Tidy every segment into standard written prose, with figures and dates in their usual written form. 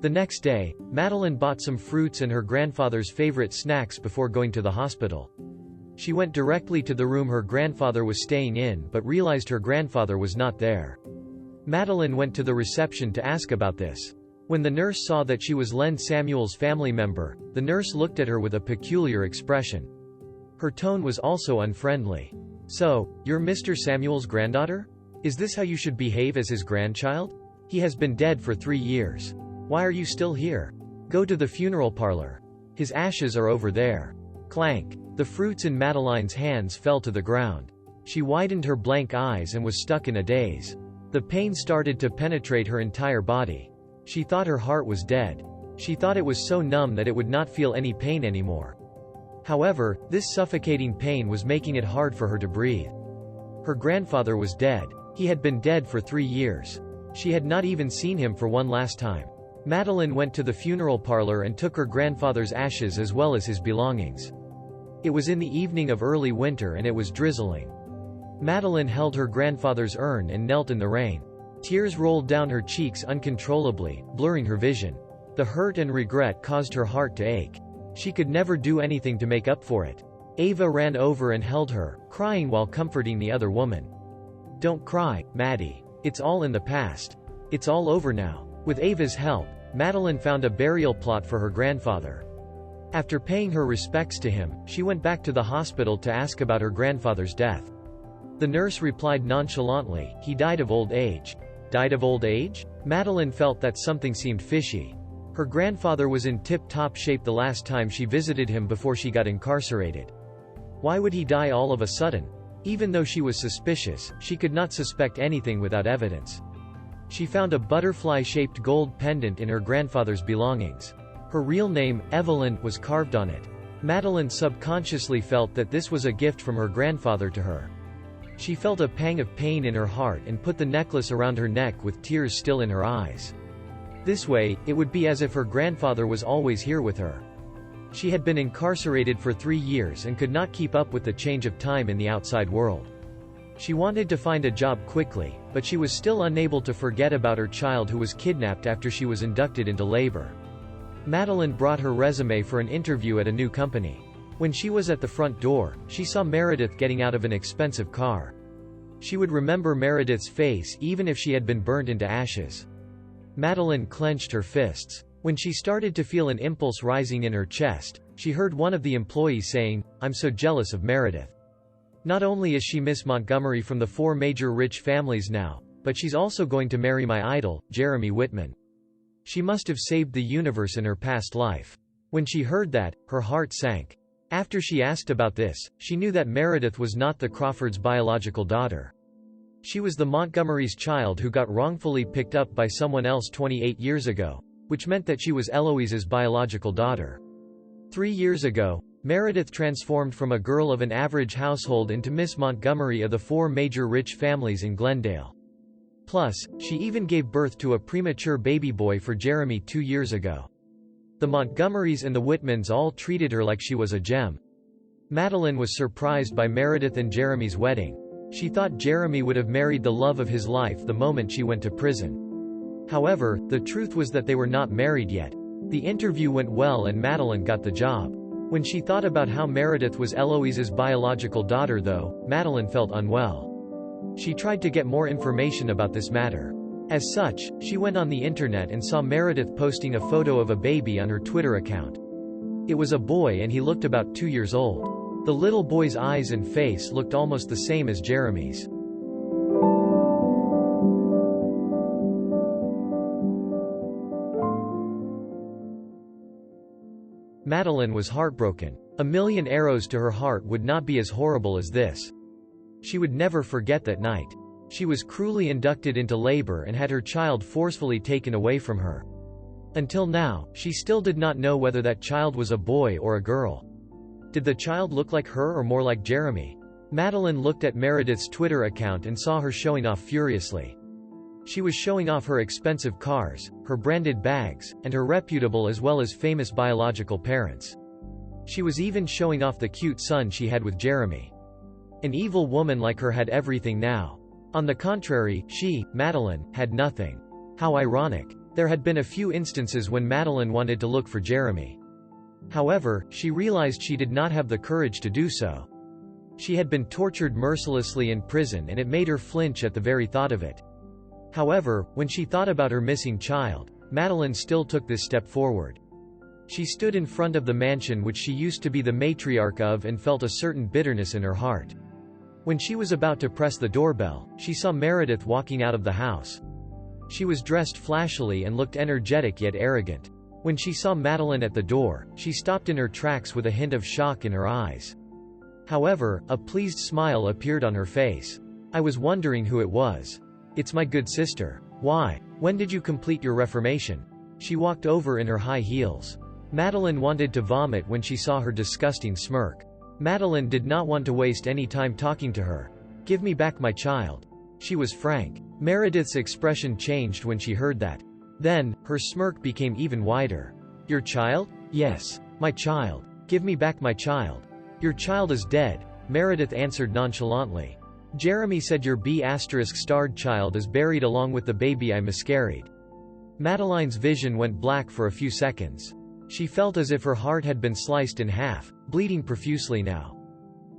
The next day, Madeline bought some fruits and her grandfather's favorite snacks before going to the hospital. She went directly to the room her grandfather was staying in but realized her grandfather was not there. Madeline went to the reception to ask about this. When the nurse saw that she was Len Samuel's family member, the nurse looked at her with a peculiar expression. Her tone was also unfriendly. "So, you're Mr. Samuel's granddaughter? Is this how you should behave as his grandchild? He has been dead for 3 years. Why are you still here? Go to the funeral parlor. His ashes are over there." Clank. The fruits in Madeline's hands fell to the ground. She widened her blank eyes and was stuck in a daze. The pain started to penetrate her entire body. She thought her heart was dead. She thought it was so numb that it would not feel any pain anymore. However, this suffocating pain was making it hard for her to breathe. Her grandfather was dead. He had been dead for 3 years. She had not even seen him for one last time. Madeline went to the funeral parlor and took her grandfather's ashes as well as his belongings. It was in the evening of early winter and it was drizzling. Madeline held her grandfather's urn and knelt in the rain. Tears rolled down her cheeks uncontrollably, blurring her vision. The hurt and regret caused her heart to ache. She could never do anything to make up for it. Ava ran over and held her, crying while comforting the other woman. "Don't cry, Maddie. It's all in the past. It's all over now." With Ava's help, Madeline found a burial plot for her grandfather. After paying her respects to him, she went back to the hospital to ask about her grandfather's death. The nurse replied nonchalantly, "He died of old age." Died of old age? Madeline felt that something seemed fishy. Her grandfather was in tip-top shape the last time she visited him before she got incarcerated. Why would he die all of a sudden? Even though she was suspicious, she could not suspect anything without evidence. She found a butterfly-shaped gold pendant in her grandfather's belongings. Her real name, Evelyn, was carved on it. Madeline subconsciously felt that this was a gift from her grandfather to her. She felt a pang of pain in her heart and put the necklace around her neck with tears still in her eyes. This way, it would be as if her grandfather was always here with her. She had been incarcerated for 3 years and could not keep up with the change of time in the outside world. She wanted to find a job quickly, but she was still unable to forget about her child who was kidnapped after she was inducted into labor. Madeline brought her resume for an interview at a new company. When she was at the front door, she saw Meredith getting out of an expensive car. She would remember Meredith's face even if she had been burnt into ashes. Madeline clenched her fists. When she started to feel an impulse rising in her chest, she heard one of the employees saying, "I'm so jealous of Meredith. Not only is she Miss Montgomery from the 4 major rich families now, but she's also going to marry my idol, Jeremy Whitman. She must have saved the universe in her past life." When she heard that, her heart sank. After she asked about this, she knew that Meredith was not the Crawfords' biological daughter. She was the Montgomery's child who got wrongfully picked up by someone else 28 years ago, which meant that she was Eloise's biological daughter. 3 years ago, Meredith transformed from a girl of an average household into Miss Montgomery of the 4 major rich families in Glendale. Plus, she even gave birth to a premature baby boy for Jeremy 2 years ago. The Montgomerys and the Whitmans all treated her like she was a gem. Madeline was surprised by Meredith and Jeremy's wedding. She thought Jeremy would have married the love of his life the moment she went to prison. However, the truth was that they were not married yet. The interview went well and Madeline got the job. When she thought about how Meredith was Eloise's biological daughter though, Madeline felt unwell. She tried to get more information about this matter. As such, she went on the internet and saw Meredith posting a photo of a baby on her Twitter account. It was a boy and he looked about 2 years old. The little boy's eyes and face looked almost the same as Jeremy's. Madeline was heartbroken. A million arrows to her heart would not be as horrible as this. She would never forget that night. She was cruelly inducted into labor and had her child forcefully taken away from her. Until now, she still did not know whether that child was a boy or a girl. Did the child look like her or more like Jeremy? Madeline looked at Meredith's Twitter account and saw her showing off furiously. She was showing off her expensive cars, her branded bags, and her reputable as well as famous biological parents. She was even showing off the cute son she had with Jeremy. An evil woman like her had everything now. On the contrary, she, Madeline, had nothing. How ironic. There had been a few instances when Madeline wanted to look for Jeremy. However, she realized she did not have the courage to do so. She had been tortured mercilessly in prison and it made her flinch at the very thought of it. However, when she thought about her missing child, Madeline still took this step forward. She stood in front of the mansion which she used to be the matriarch of and felt a certain bitterness in her heart. When she was about to press the doorbell, she saw Meredith walking out of the house. She was dressed flashily and looked energetic yet arrogant. When she saw Madeline at the door, she stopped in her tracks with a hint of shock in her eyes. However, a pleased smile appeared on her face. "I was wondering who it was. It's my good sister. Why? When did you complete your reformation?" She walked over in her high heels. Madeline wanted to vomit when she saw her disgusting smirk. Madeline did not want to waste any time talking to her. "Give me back my child." She was frank. Meredith's expression changed when she heard that. Then, her smirk became even wider. "Your child?" "Yes. My child. Give me back my child." "Your child is dead," Meredith answered nonchalantly. "Jeremy said your B***starred child is buried along with the baby I miscarried." Madeline's vision went black for a few seconds. She felt as if her heart had been sliced in half, bleeding profusely now.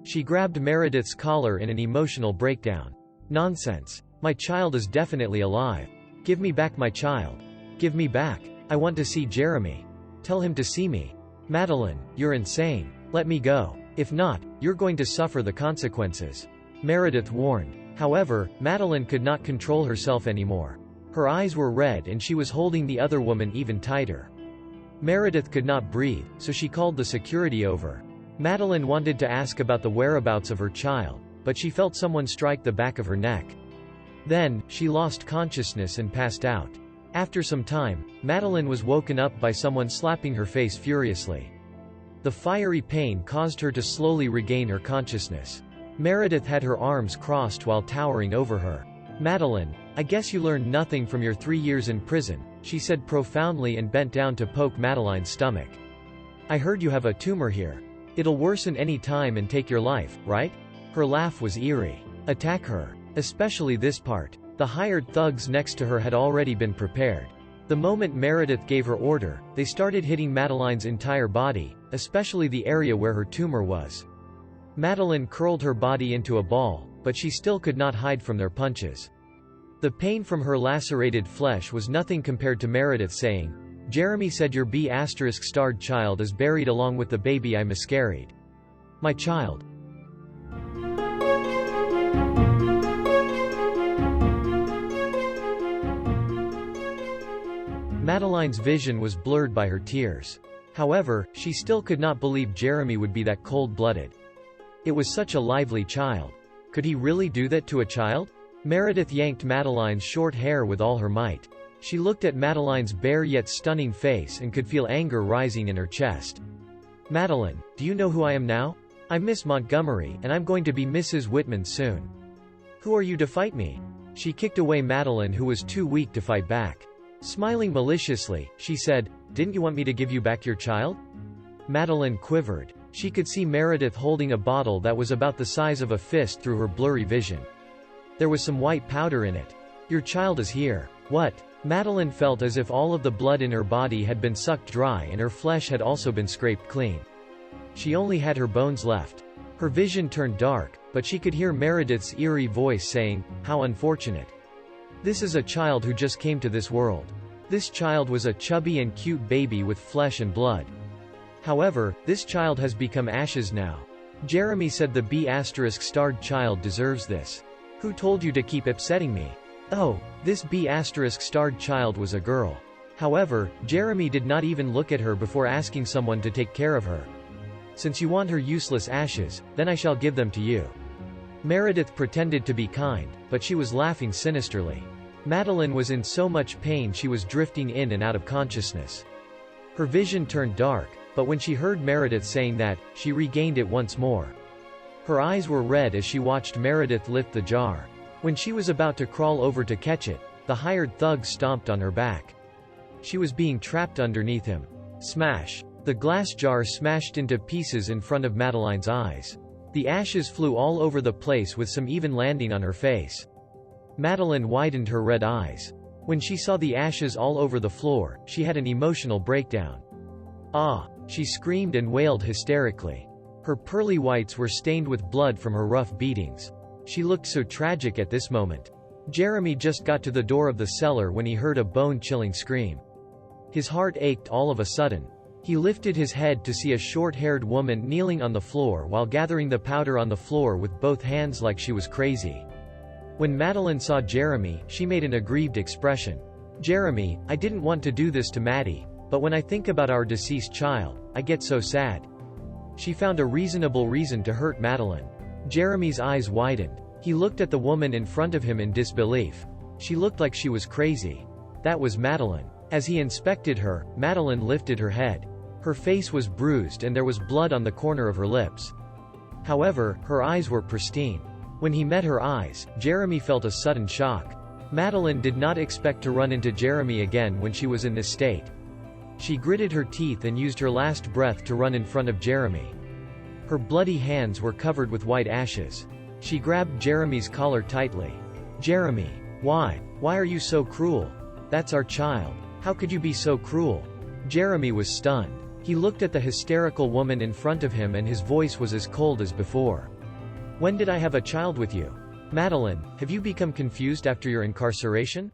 She grabbed Meredith's collar in an emotional breakdown. "Nonsense. My child is definitely alive. Give me back my child. Give me back. I want to see Jeremy. Tell him to see me." "Madeline, you're insane. Let me go. If not, you're going to suffer the consequences," Meredith warned. However, Madeline could not control herself anymore. Her eyes were red and she was holding the other woman even tighter. Meredith could not breathe, so she called the security over. Madeline wanted to ask about the whereabouts of her child, but she felt someone strike the back of her neck. Then, she lost consciousness and passed out. After some time, Madeline was woken up by someone slapping her face furiously. The fiery pain caused her to slowly regain her consciousness. Meredith had her arms crossed while towering over her. "Madeline, I guess you learned nothing from your 3 years in prison," she said profoundly and bent down to poke Madeline's stomach. "I heard you have a tumor here. It'll worsen any time and take your life, right?" Her laugh was eerie. "Attack her. Especially this part." The hired thugs next to her had already been prepared. The moment Meredith gave her order, they started hitting Madeline's entire body, especially the area where her tumor was. Madeline curled her body into a ball, but she still could not hide from their punches. The pain from her lacerated flesh was nothing compared to Meredith saying, "Jeremy said your B***starred child is buried along with the baby I miscarried. My child." Madeline's vision was blurred by her tears. However, she still could not believe Jeremy would be that cold-blooded. It was such a lively child. Could he really do that to a child? Meredith yanked Madeline's short hair with all her might. She looked at Madeline's bare yet stunning face and could feel anger rising in her chest. "Madeline, do you know who I am now? I'm Miss Montgomery, and I'm going to be Mrs. Whitman soon. Who are you to fight me?" She kicked away Madeline, who was too weak to fight back. Smiling maliciously, she said, "Didn't you want me to give you back your child?" Madeline quivered. She could see Meredith holding a bottle that was about the size of a fist through her blurry vision. There was some white powder in it. "Your child is here." "What?" Madeline felt as if all of the blood in her body had been sucked dry and her flesh had also been scraped clean. She only had her bones left. Her vision turned dark, but she could hear Meredith's eerie voice saying, "How unfortunate. This is a child who just came to this world." This child was a chubby and cute baby with flesh and blood. However, this child has become ashes now. Jeremy said the B***starred child deserves this. "Who told you to keep upsetting me?" "Oh, this B***starred child was a girl." However, Jeremy did not even look at her before asking someone to take care of her. "Since you want her useless ashes, then I shall give them to you." Meredith pretended to be kind, but she was laughing sinisterly. Madeline was in so much pain she was drifting in and out of consciousness. Her vision turned dark, but when she heard Meredith saying that, she regained it once more. Her eyes were red as she watched Meredith lift the jar. When she was about to crawl over to catch it, the hired thug stomped on her back. She was being trapped underneath him. Smash! The glass jar smashed into pieces in front of Madeline's eyes. The ashes flew all over the place with some even landing on her face. Madeline widened her red eyes. When she saw the ashes all over the floor, she had an emotional breakdown. "Ah!" she screamed and wailed hysterically. Her pearly whites were stained with blood from her rough beatings. She looked so tragic at this moment. Jeremy just got to the door of the cellar when he heard a bone-chilling scream. His heart ached all of a sudden. He lifted his head to see a short-haired woman kneeling on the floor while gathering the powder on the floor with both hands like she was crazy. When Madeline saw Jeremy, she made an aggrieved expression. "Jeremy, I didn't want to do this to Maddie, but when I think about our deceased child, I get so sad." She found a reasonable reason to hurt Madeline. Jeremy's eyes widened. He looked at the woman in front of him in disbelief. She looked like she was crazy. That was Madeline. As he inspected her, Madeline lifted her head. Her face was bruised and there was blood on the corner of her lips. However, her eyes were pristine. When he met her eyes, Jeremy felt a sudden shock. Madeline did not expect to run into Jeremy again when she was in this state. She gritted her teeth and used her last breath to run in front of Jeremy. Her bloody hands were covered with white ashes. She grabbed Jeremy's collar tightly. "Jeremy, why are you so cruel? That's our child. How could you be so cruel?" Jeremy was stunned. He looked at the hysterical woman in front of him and his voice was as cold as before. "When did I have a child with you? Madeline, have you become confused after your incarceration?"